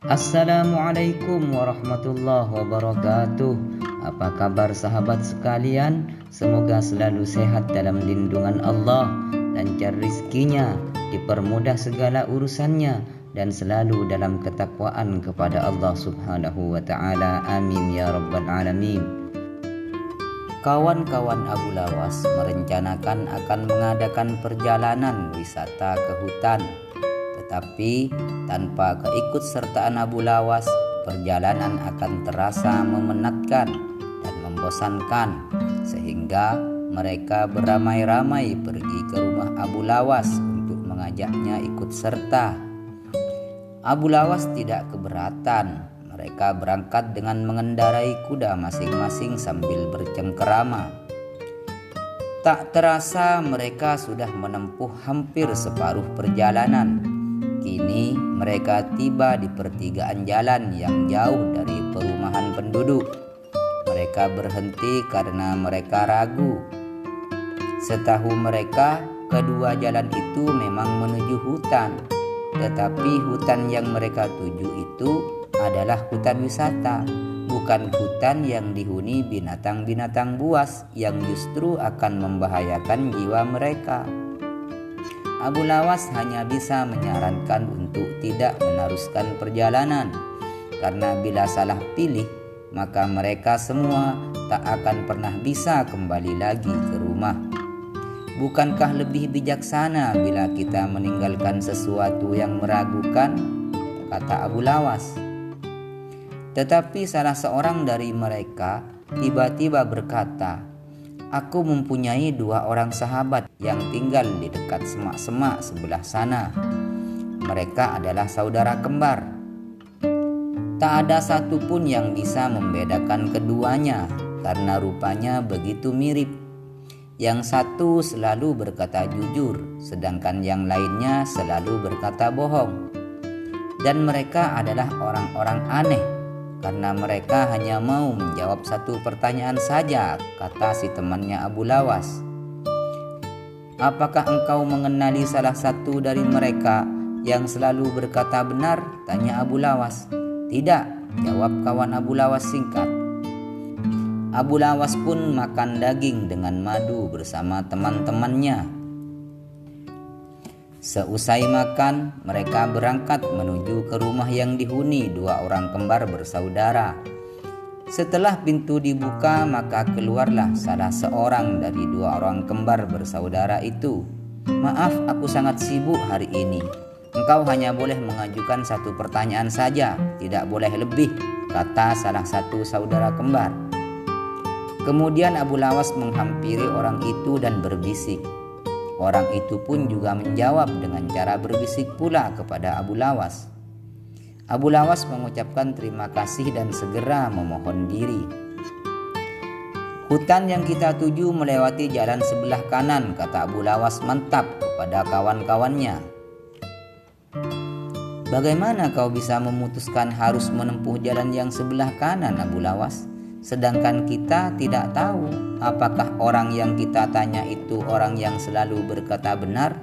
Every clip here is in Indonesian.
Assalamualaikum warahmatullahi wabarakatuh. Apa kabar sahabat sekalian? Semoga selalu sehat dalam lindungan Allah, lancar rizkinya, dipermudah segala urusannya, dan selalu dalam ketakwaan kepada Allah subhanahu wa ta'ala. Amin ya rabbal alamin. Kawan-kawan Abu Lawas merencanakan akan mengadakan perjalanan wisata ke hutan. Tetapi tanpa keikutsertaan Abu Lawas, perjalanan akan terasa memenatkan dan membosankan, sehingga mereka beramai-ramai pergi ke rumah Abu Lawas untuk mengajaknya ikut serta. Abu Lawas tidak keberatan. Mereka berangkat dengan mengendarai kuda masing-masing sambil bercengkerama. Tak terasa mereka sudah menempuh hampir separuh perjalanan. Kini mereka tiba di pertigaan jalan yang jauh dari perumahan penduduk. Mereka berhenti karena mereka ragu. Setahu mereka, kedua jalan itu memang menuju hutan. Tetapi hutan yang mereka tuju itu adalah hutan wisata, bukan hutan yang dihuni binatang-binatang buas yang justru akan membahayakan jiwa mereka. Abu Lawas hanya bisa menyarankan untuk tidak meneruskan perjalanan, karena bila salah pilih, maka mereka semua tak akan pernah bisa kembali lagi ke rumah. Bukankah lebih bijaksana bila kita meninggalkan sesuatu yang meragukan? Kata Abu Lawas. Tetapi salah seorang dari mereka tiba-tiba berkata, "Aku mempunyai 2 orang sahabat yang tinggal di dekat semak-semak sebelah sana. Mereka adalah saudara kembar. Tak ada satupun yang bisa membedakan keduanya karena rupanya begitu mirip. Yang satu selalu berkata jujur, sedangkan yang lainnya selalu berkata bohong. Dan mereka adalah orang-orang aneh, karena mereka hanya mau menjawab satu pertanyaan saja," kata si temannya Abu Lawas. "Apakah engkau mengenali salah satu dari mereka yang selalu berkata benar?" tanya Abu Lawas. "Tidak," jawab kawan Abu Lawas singkat. Abu Lawas pun makan daging dengan madu bersama teman-temannya. Seusai makan, mereka berangkat menuju ke rumah yang dihuni 2 orang kembar bersaudara. Setelah pintu dibuka, maka keluarlah salah seorang dari 2 orang kembar bersaudara itu. "Maaf, aku sangat sibuk hari ini. Engkau hanya boleh mengajukan 1 pertanyaan saja, tidak boleh lebih," kata salah satu saudara kembar. Kemudian Abu Lawas menghampiri orang itu dan berbisik. Orang itu pun juga menjawab dengan cara berbisik pula kepada Abu Lawas. Abu Lawas mengucapkan terima kasih dan segera memohon diri. "Hutan yang kita tuju melewati jalan sebelah kanan," kata Abu Lawas mantap kepada kawan-kawannya. "Bagaimana kau bisa memutuskan harus menempuh jalan yang sebelah kanan, Abu Lawas? Sedangkan kita tidak tahu apakah orang yang kita tanya itu orang yang selalu berkata benar,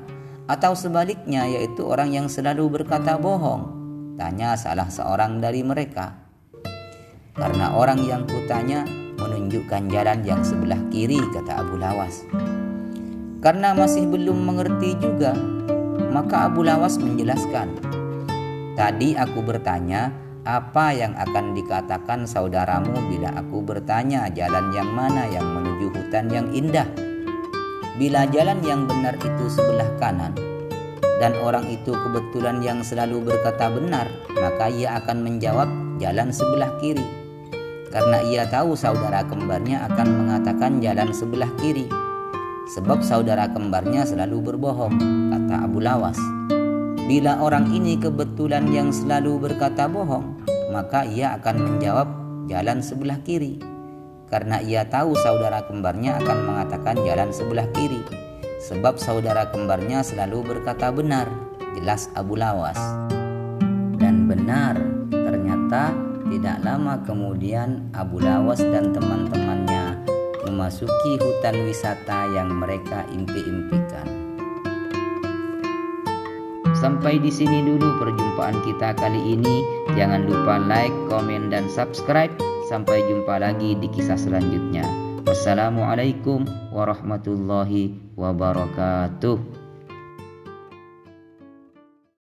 atau sebaliknya yaitu orang yang selalu berkata bohong?" tanya salah seorang dari mereka. "Karena orang yang kutanya menunjukkan jalan yang sebelah kiri," kata Abu Lawas. Karena masih belum mengerti juga, maka Abu Lawas menjelaskan, "Tadi aku bertanya, apa yang akan dikatakan saudaramu bila aku bertanya jalan yang mana yang menuju hutan yang indah? Bila jalan yang benar itu sebelah kanan, dan orang itu kebetulan yang selalu berkata benar, maka ia akan menjawab jalan sebelah kiri, karena ia tahu saudara kembarnya akan mengatakan jalan sebelah kiri, sebab saudara kembarnya selalu berbohong," kata Abu Lawas. "Bila orang ini kebetulan yang selalu berkata bohong, maka ia akan menjawab jalan sebelah kiri, karena ia tahu saudara kembarnya akan mengatakan jalan sebelah kiri, sebab saudara kembarnya selalu berkata benar," jelas Abu Lawas. Dan benar, ternyata tidak lama kemudian Abu Lawas dan teman-temannya memasuki hutan wisata yang mereka impi-impikan. Sampai di sini dulu perjumpaan kita kali ini. Jangan lupa like, komen, dan subscribe. Sampai jumpa lagi di kisah selanjutnya. Wassalamualaikum warahmatullahi wabarakatuh.